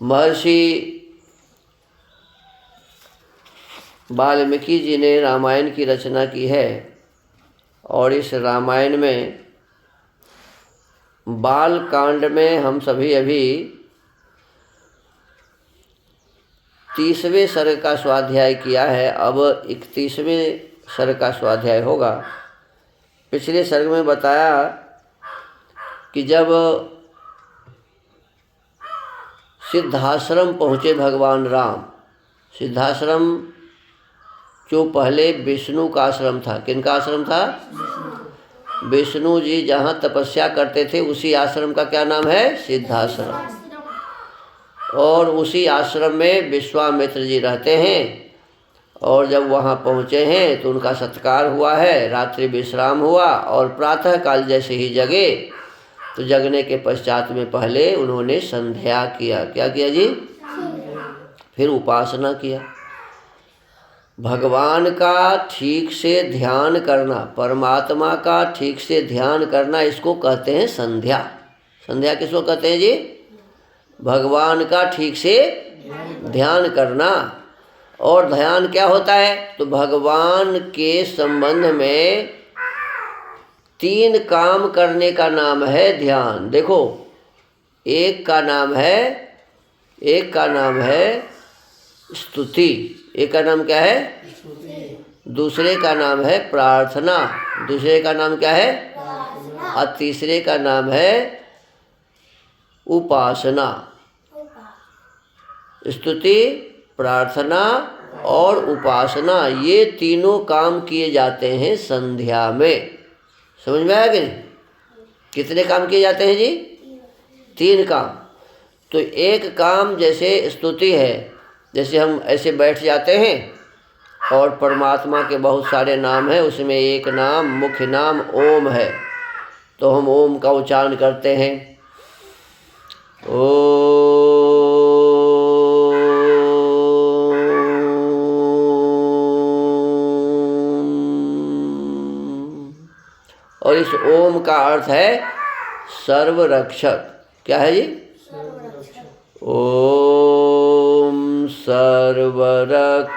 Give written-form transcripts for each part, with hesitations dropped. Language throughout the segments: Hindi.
महर्षि वाल्मीकि जी ने रामायण की रचना की है और इस रामायण में बाल कांड में हम सभी अभी 30वें सर्ग का स्वाध्याय किया है। अब 31वें सर्ग का स्वाध्याय होगा। पिछले सर्ग में बताया कि जब सिद्धाश्रम पहुँचे भगवान राम, सिद्धाश्रम जो पहले विष्णु का आश्रम था। किनका आश्रम था? विष्णु जी जहाँ तपस्या करते थे उसी आश्रम का क्या नाम है? सिद्धाश्रम। और उसी आश्रम में विश्वामित्र जी रहते हैं। और जब वहाँ पहुँचे हैं तो उनका सत्कार हुआ है, रात्रि विश्राम हुआ और प्रातः काल जैसे ही जगे तो जगने के पश्चात में पहले उन्होंने संध्या किया। क्या किया जी? फिर उपासना किया। भगवान का ठीक से ध्यान करना, परमात्मा का ठीक से ध्यान करना, इसको कहते हैं संध्या। संध्या किसको कहते हैं जी? भगवान का ठीक से ध्यान करना। और ध्यान क्या होता है? तो भगवान के संबंध में 3 काम करने का नाम है ध्यान। देखो, एक का नाम है स्तुति। एक का नाम क्या है? दूसरे का नाम है प्रार्थना। दूसरे का नाम क्या है? और तीसरे का नाम है उपासना। स्तुति, प्रार्थना और उपासना, ये तीनों काम किए जाते हैं संध्या में। समझ में आया कि नहीं? कितने काम किए जाते हैं जी? 3 काम। तो एक काम जैसे स्तुति है, जैसे हम ऐसे बैठ जाते हैं और परमात्मा के बहुत सारे नाम हैं, उसमें एक नाम, मुख्य नाम ओम है, तो हम ओम का उच्चारण करते हैं। ओम। और इस ओम का अर्थ है सर्वरक्षक। क्या है जी? ओम सर्वरक्षक।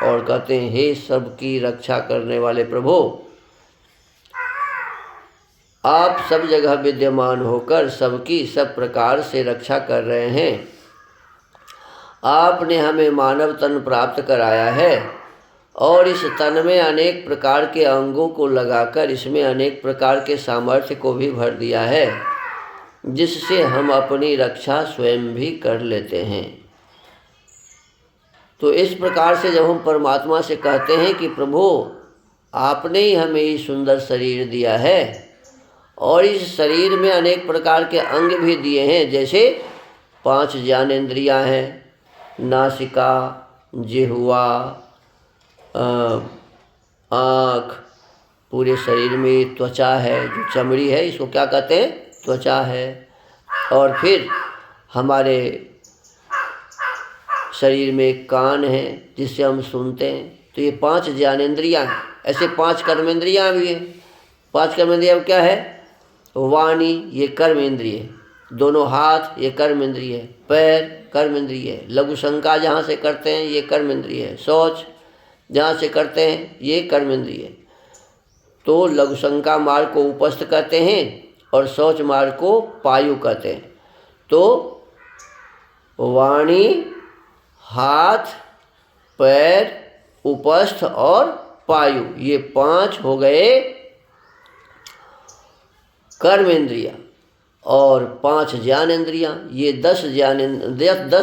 और कहते हैं हे सबकी रक्षा करने वाले प्रभु, आप सब जगह विद्यमान होकर सबकी सब प्रकार से रक्षा कर रहे हैं। आपने हमें मानव तन प्राप्त कराया है और इस तन में अनेक प्रकार के अंगों को लगाकर इसमें अनेक प्रकार के सामर्थ्य को भी भर दिया है, जिससे हम अपनी रक्षा स्वयं भी कर लेते हैं। तो इस प्रकार से जब हम परमात्मा से कहते हैं कि प्रभु आपने ही हमें ये सुंदर शरीर दिया है और इस शरीर में अनेक प्रकार के अंग भी दिए हैं, जैसे 5 ज्ञानेंद्रियां हैं, नासिका, जिह्वा, आँख, पूरे शरीर में त्वचा है, जो चमड़ी है इसको क्या कहते हैं? त्वचा है। और फिर हमारे शरीर में कान है जिससे हम सुनते हैं। तो ये 5 ज्ञानेंद्रियां हैं। ऐसे 5 कर्मेंद्रियां भी हैं। 5 कर्मेंद्रियां क्या है? वाणी, ये कर्म इंद्रिय है। दोनों हाथ, ये कर्म इंद्रिय है। पैर कर्म इंद्रिय है। लघु शंका जहाँ से करते हैं ये कर्म इंद्रिय है। शौच जहाँ से करते हैं ये कर्म इंद्रिय है। तो लघु शंका मार्ग को उपस्थ कहते हैं और शौच मार्ग को पायु कहते हैं। तो वाणी, हाथ, पैर, उपस्थ और पायु, ये 5 हो गए कर्म इंद्रियां। और 5 ज्ञान इंद्रियां, ये 10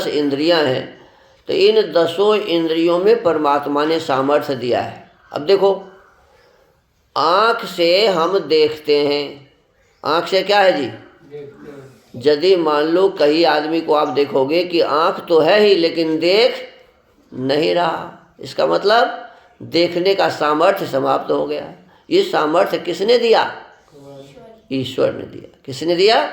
इंद्रियां हैं। तो इन 10 इंद्रियों में परमात्मा ने सामर्थ्य दिया है। अब देखो, आँख से हम देखते हैं। आँख से क्या है जी? यदि मान लो कहीं आदमी को आप देखोगे कि आँख तो है ही लेकिन देख नहीं रहा, इसका मतलब देखने का सामर्थ्य समाप्त हो गया। ये सामर्थ्य किसने दिया? ईश्वर ने दिया। किसने दिया?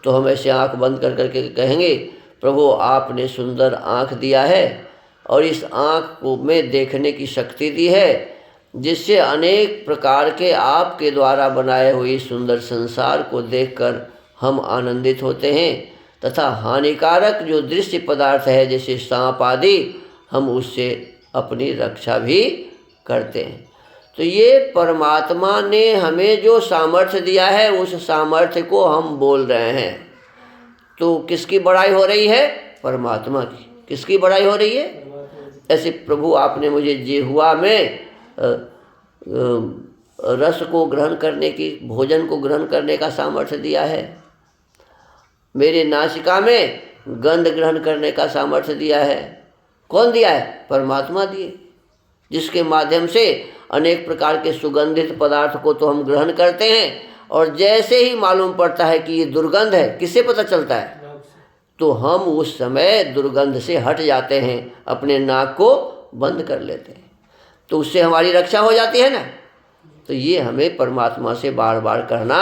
तो हम ऐसे आँख बंद कर करके कहेंगे प्रभु आपने सुंदर आँख दिया है और इस आँख को में देखने की शक्ति दी है, जिससे अनेक प्रकार के आपके द्वारा बनाए हुए सुंदर संसार को देखकर हम आनंदित होते हैं। तथा हानिकारक जो दृश्य पदार्थ है जैसे सांप आदि, हम उससे अपनी रक्षा भी करते हैं। तो ये परमात्मा ने हमें जो सामर्थ्य दिया है उस सामर्थ्य को हम बोल रहे हैं। तो किसकी बड़ाई हो रही है? परमात्मा की। किसकी बड़ाई हो रही है? ऐसे प्रभु आपने मुझे जिह्वा में रस को ग्रहण करने की, भोजन को ग्रहण करने का सामर्थ्य दिया है। मेरे नासिका में गंध ग्रहण करने का सामर्थ्य दिया है। कौन दिया है? परमात्मा दिए, जिसके माध्यम से अनेक प्रकार के सुगंधित पदार्थ को तो हम ग्रहण करते हैं, और जैसे ही मालूम पड़ता है कि ये दुर्गंध है, किससे पता चलता है? तो हम उस समय दुर्गंध से हट जाते हैं, अपने नाक को बंद कर लेते हैं, तो उससे हमारी रक्षा हो जाती है ना। तो ये हमें परमात्मा से बार बार करना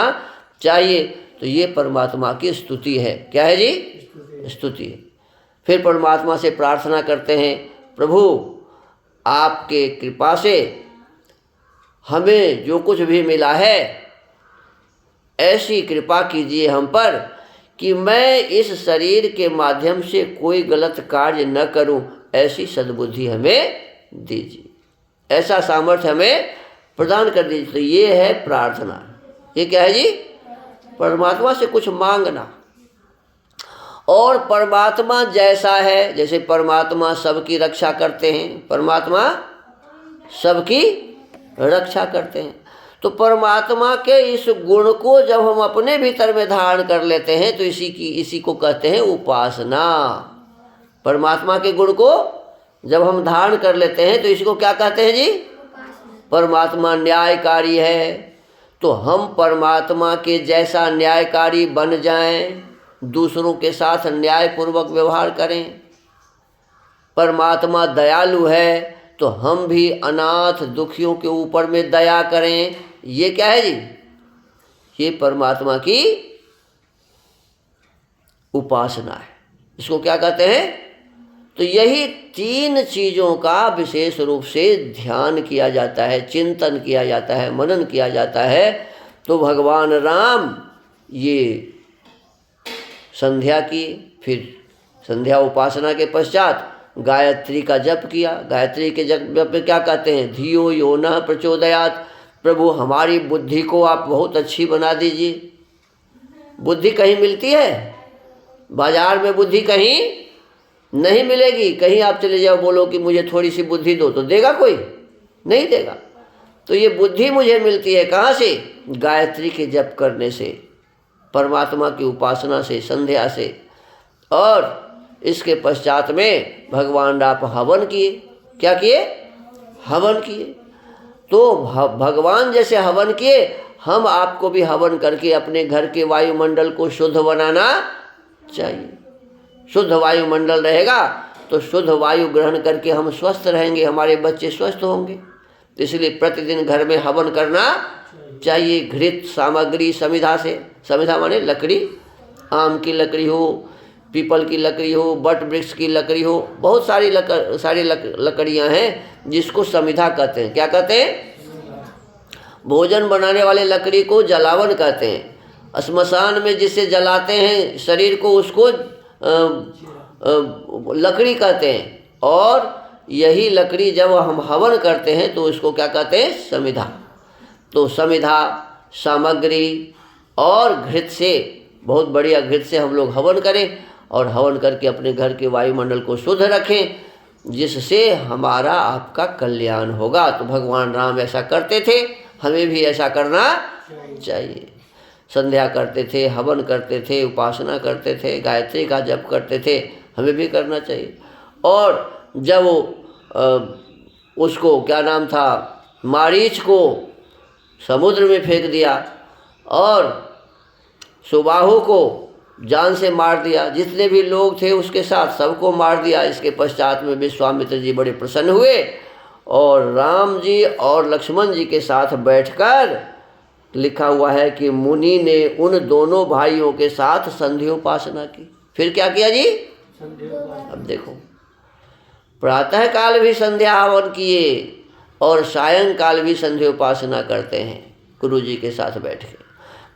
चाहिए। तो ये परमात्मा की स्तुति है। क्या है जी? स्तुति है। फिर परमात्मा से प्रार्थना करते हैं, प्रभु आपके कृपा से हमें जो कुछ भी मिला है ऐसी कृपा कीजिए हम पर कि मैं इस शरीर के माध्यम से कोई गलत कार्य न करूं, ऐसी सद्बुद्धि हमें दीजिए, ऐसा सामर्थ्य हमें प्रदान कर दीजिए। तो ये है प्रार्थना। ये क्या है जी? परमात्मा से कुछ मांगना। और परमात्मा जैसा है, जैसे परमात्मा सबकी रक्षा करते हैं, परमात्मा सबकी रक्षा करते हैं, तो परमात्मा के इस गुण को जब हम अपने भीतर में धारण कर लेते हैं तो इसी को कहते हैं उपासना। परमात्मा के गुण को जब हम धारण कर लेते हैं तो इसको क्या कहते हैं जी? परमात्मा न्यायकारी है, तो हम परमात्मा के जैसा न्यायकारी बन जाएं, दूसरों के साथ न्यायपूर्वक व्यवहार करें। परमात्मा दयालु है, तो हम भी अनाथ दुखियों के ऊपर में दया करें। ये क्या है जी? ये परमात्मा की उपासना है। इसको क्या कहते हैं? तो यही तीन चीज़ों का विशेष रूप से ध्यान किया जाता है, चिंतन किया जाता है, मनन किया जाता है। तो भगवान राम ये संध्या की, फिर संध्या उपासना के पश्चात गायत्री का जप किया। गायत्री के जप में क्या कहते हैं? धियो यो नः प्रचोदयात्। प्रभु हमारी बुद्धि को आप बहुत अच्छी बना दीजिए। बुद्धि कहीं मिलती है? बाजार में बुद्धि कहीं नहीं मिलेगी। कहीं आप चले जाओ, बोलो कि मुझे थोड़ी सी बुद्धि दो, तो देगा कोई? नहीं देगा। तो ये बुद्धि मुझे मिलती है कहाँ से? गायत्री के जप करने से, परमात्मा की उपासना से, संध्या से। और इसके पश्चात में भगवान आप हवन किए। क्या किए? हवन किए। तो भगवान जैसे हवन किए, हम आपको भी हवन करके अपने घर के वायुमंडल को शुद्ध बनाना चाहिए। शुद्ध वायुमंडल रहेगा तो शुद्ध वायु ग्रहण करके हम स्वस्थ रहेंगे, हमारे बच्चे स्वस्थ होंगे। तो इसलिए प्रतिदिन घर में हवन करना चाहिए। घृत सामग्री समिधा से, समिधा माने लकड़ी, आम की लकड़ी हो, पीपल की लकड़ी हो, बट वृक्ष की लकड़ी हो, बहुत सारी लकड़ियाँ हैं जिसको समिधा कहते हैं। क्या कहते हैं? भोजन बनाने वाले लकड़ी को जलावन कहते हैं। श्मशान में जिसे जलाते हैं शरीर को, उसको लकड़ी कहते हैं। और यही लकड़ी जब हम हवन करते हैं तो उसको क्या कहते हैं? समिधा। तो समिधा सामग्री और घृत से, बहुत बढ़िया घृत से हम लोग हवन करें, और हवन करके अपने घर के वायुमंडल को शुद्ध रखें, जिससे हमारा आपका कल्याण होगा। तो भगवान राम ऐसा करते थे, हमें भी ऐसा करना चाहिए। संध्या करते थे, हवन करते थे, उपासना करते थे, गायत्री का जप करते थे, हमें भी करना चाहिए। और जब उसको क्या नाम था, मारीच को समुद्र में फेंक दिया और सुबाहु को जान से मार दिया, जितने भी लोग थे उसके साथ सबको मार दिया। इसके पश्चात में विश्वामित्र जी बड़े प्रसन्न हुए और राम जी और लक्ष्मण जी के साथ बैठकर, लिखा हुआ है कि मुनि ने उन दोनों भाइयों के साथ संध्योपासना की। फिर क्या किया जी? अब देखो, प्रातः काल भी संध्या हवन किए और सायंकाल भी संध्योपासना करते हैं गुरु जी के साथ बैठ के।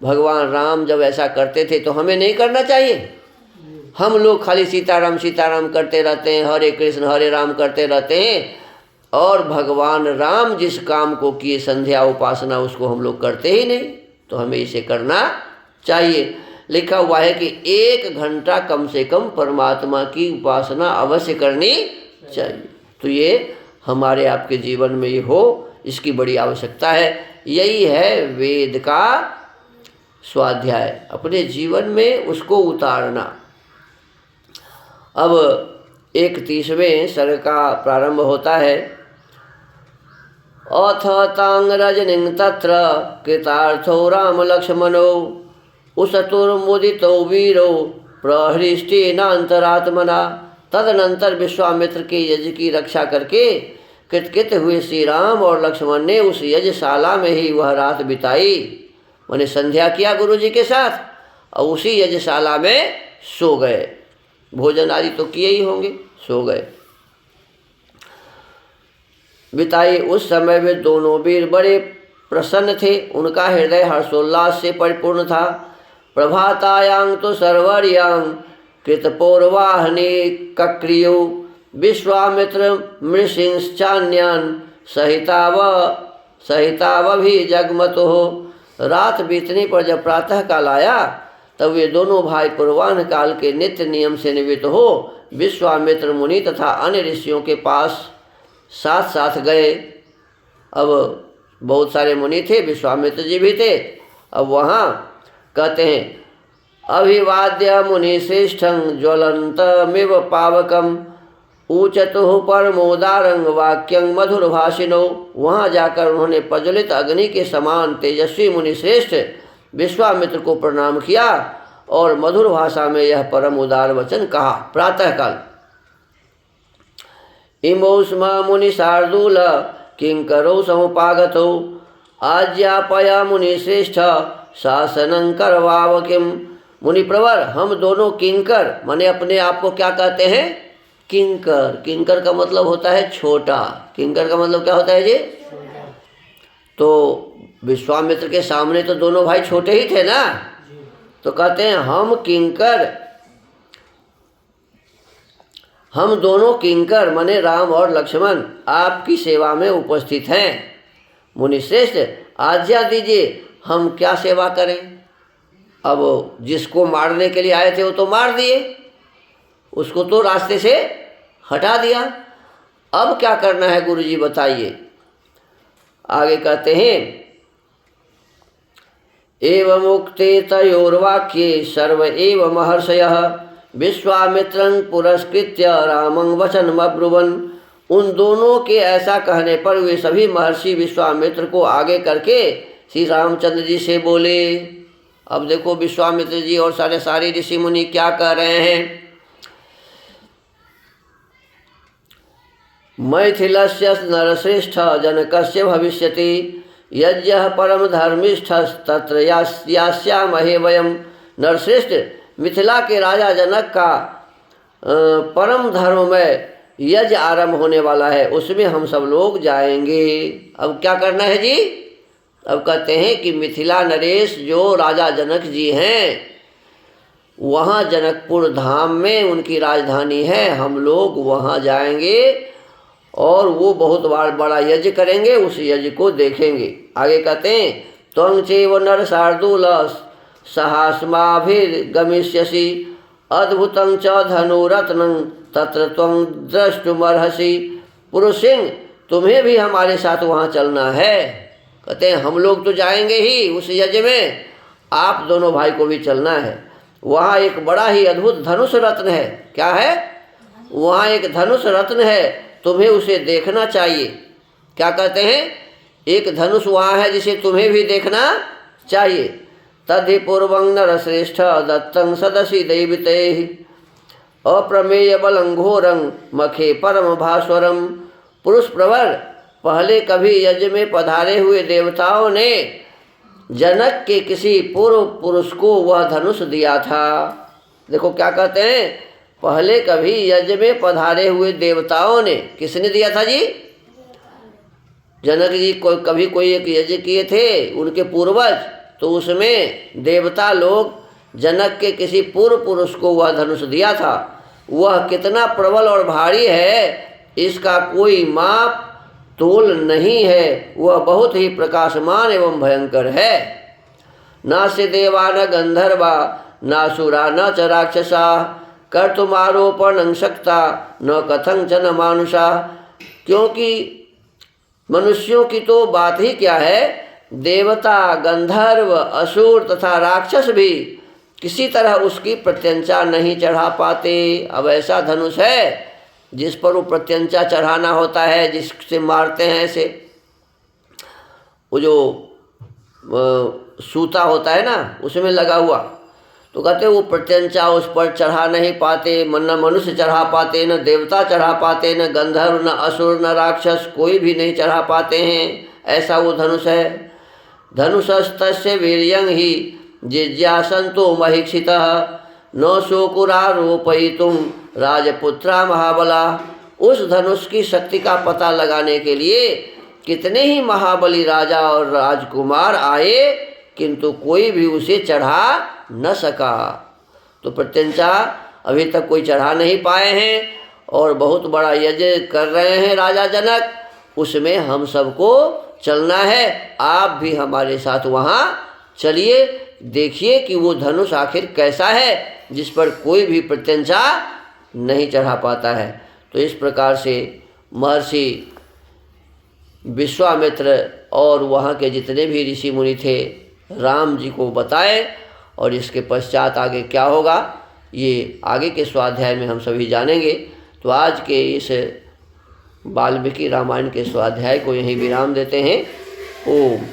भगवान राम जब ऐसा करते थे तो हमें नहीं करना चाहिए? हम लोग खाली सीताराम सीताराम करते रहते हैं, हरे कृष्ण हरे राम करते रहते हैं, और भगवान राम जिस काम को किए संध्या उपासना उसको हम लोग करते ही नहीं। तो हमें इसे करना चाहिए। लिखा हुआ है कि 1 घंटा कम से कम परमात्मा की उपासना अवश्य करनी चाहिए। तो ये हमारे आपके जीवन में ये हो, इसकी बड़ी आवश्यकता है। यही है वेद का स्वाध्याय, अपने जीवन में उसको उतारना। अब 31वें सर्ग का प्रारंभ होता है। अथ तांग रजनिं तत्र कृतार्थो राम लक्ष्मणो उसतुर्मुदितो वीरो प्रहृष्टेनांतरात्मना। तदनंतर विश्वामित्र के यज्ञ की रक्षा करके कृतकृत हुए श्री राम और लक्ष्मण ने उस यज्ञशाला में ही वह रात बिताई। मैंने संध्या किया गुरु जी के साथ और उसी यज्ञशाला में सो गए। भोजन आदि तो किए ही होंगे, सो गए, बिताई। उस समय वे दोनों वीर बड़े प्रसन्न थे, उनका हृदय हर्षोल्लास से परिपूर्ण था। प्रभातायां तो सर्वर्यां कृतपूर्वाहने कक्रियो विश्वामित्र मृषिंश्चान्यान् सहितावभि जगमतो। रात बीतने पर जब प्रातः काल आया तब वे दोनों भाई पूर्वाह्न काल के नित्य नियम से निवृत्त हो विश्वामित्र मुनि तथा अन्य ऋषियों के पास साथ साथ गए। अब बहुत सारे मुनि थे, विश्वामित्र जी भी थे। अब वहाँ कहते हैं अभिवाद्य मुनि श्रेष्ठं ज्वलंतमिव पावकम ऊचतुः परमोदारंग वाक्यं मधुर भाषिनो। वहाँ जाकर उन्होंने प्रज्वलित अग्नि के समान तेजस्वी मुनि श्रेष्ठ विश्वामित्र को प्रणाम किया और मधुर भाषा में यह परम उदार वचन कहा। प्रातःकाल इमौ स्म मुनि शार्दूल किंकरो समुपागतो आज्ञापया मुनि श्रेष्ठ शासनं करवाव किम। मुनि प्रवर, हम दोनों किंकर माने अपने आप को क्या कहते हैं? किंकर। किंकर का मतलब होता है छोटा। किंकर का मतलब क्या होता है जी? तो विश्वामित्र के सामने तो दोनों भाई छोटे ही थे ना, तो कहते हैं हम किंकर, हम दोनों किंकर माने राम और लक्ष्मण आपकी सेवा में उपस्थित हैं। मुनि श्रेष्ठ, आज्ञा दीजिए, हम क्या सेवा करें? अब जिसको मारने के लिए आए थे वो तो मार दिए, उसको तो रास्ते से हटा दिया। अब क्या करना है गुरु जी बताइए। आगे कहते हैं एवं उक्ते तयोर्वाक्ये सर्व एव महर्षयः विश्वामित्रं पुरस्कृत्य रामं वचनमब्रुवन्। उन दोनों के ऐसा कहने पर वे सभी महर्षि विश्वामित्र को आगे करके श्री रामचंद्र जी से बोले। अब देखो विश्वामित्र जी और सारे ऋषि मुनि क्या कह रहे हैं। मैथिलस्य नरश्रेष्ठ जनकस्य भविष्यति यज्ञः परम धर्मिष्ठस्तत्र यास्यामहे वयम्। नरश्रेष्ठ, मिथिला के राजा जनक का परम धर्म में यज्ञ आरंभ होने वाला है, उसमें हम सब लोग जाएंगे। अब क्या करना है जी? अब कहते हैं कि मिथिला नरेश जो राजा जनक जी हैं, वहाँ जनकपुर धाम में उनकी राजधानी है, हम लोग वहाँ जाएंगे और वो बहुत बड़ा यज्ञ करेंगे, उस यज्ञ को देखेंगे। आगे कहते हैं त्वं चैव नर शार्दूल सहास्माभिर्गमिष्यसि अद्भुतं च धनुरत्नं तत्र त्वं द्रष्टुमर्हसि। पुरुष सिंह, तुम्हें भी हमारे साथ वहाँ चलना है। कहते हैं हम लोग तो जाएंगे ही उस यज्ञ में, आप दोनों भाई को भी चलना है। वहाँ एक बड़ा ही अद्भुत धनुष रत्न है। क्या है? वहाँ एक धनुष रत्न है, तुम्हें उसे देखना चाहिए। क्या कहते हैं? एक धनुष वहाँ है जिसे तुम्हें भी देखना चाहिए। तद्धि पूर्वं नरश्रेष्ठ दत्तं सदसि दैवतैः अप्रमेय बलं घोरं मखे परम भास्वरम। पुरुष प्रवर, पहले कभी यज्ञ में पधारे हुए देवताओं ने जनक के किसी पूर्व पुरुष को वह धनुष दिया था। देखो क्या कहते हैं, पहले कभी यज्ञ में पधारे हुए देवताओं ने, किसने दिया था जी? जनक जी कोई एक यज्ञ किए थे उनके पूर्वज, तो उसमें देवता लोग जनक के किसी पूर्व पुरुष को वह धनुष दिया था, वह कितना प्रबल और भारी है इसका कोई माप तोल नहीं है। वह बहुत ही प्रकाशमान एवं भयंकर है। न से देवा न गंधर्वा न सुरा न च राक्षसा कर्तुमारोपण शक्ता न कथंचन मानुषा। क्योंकि मनुष्यों की तो बात ही क्या है, देवता, गंधर्व, असुर तथा राक्षस भी किसी तरह उसकी प्रत्यंचा नहीं चढ़ा पाते। अब ऐसा धनुष है जिस पर वो प्रत्यंचा चढ़ाना होता है, जिससे मारते हैं ऐसे, वो जो सूता होता है ना उसमें लगा हुआ, तो कहते वो प्रत्यंचा उस पर चढ़ा नहीं पाते। न मनुष्य चढ़ा पाते, न देवता चढ़ा पाते, न गंधर्व, न असुर, न राक्षस, कोई भी नहीं चढ़ा पाते हैं। ऐसा वो धनुष है। धनुषस्तस्य वीर्यं हि जिज्ञासन्तो महीक्षितः न शोकुरारोपयितुं राजपुत्रा महाबला। उस धनुष की शक्ति का पता लगाने के लिए कितने ही महाबली राजा और राजकुमार आए, किंतु कोई भी उसे चढ़ा न सका। तो प्रत्यंचा अभी तक कोई चढ़ा नहीं पाए हैं और बहुत बड़ा यज्ञ कर रहे हैं राजा जनक, उसमें हम सबको चलना है। आप भी हमारे साथ वहाँ चलिए, देखिए कि वो धनुष आखिर कैसा है जिस पर कोई भी प्रत्यंचा नहीं चढ़ा पाता है। तो इस प्रकार से महर्षि विश्वामित्र और वहाँ के जितने भी ऋषि मुनि थे राम जी को बताए, और इसके पश्चात आगे क्या होगा ये आगे के स्वाध्याय में हम सभी जानेंगे। तो आज के इस वाल्मीकि रामायण के स्वाध्याय को यहीं विराम देते हैं। ओम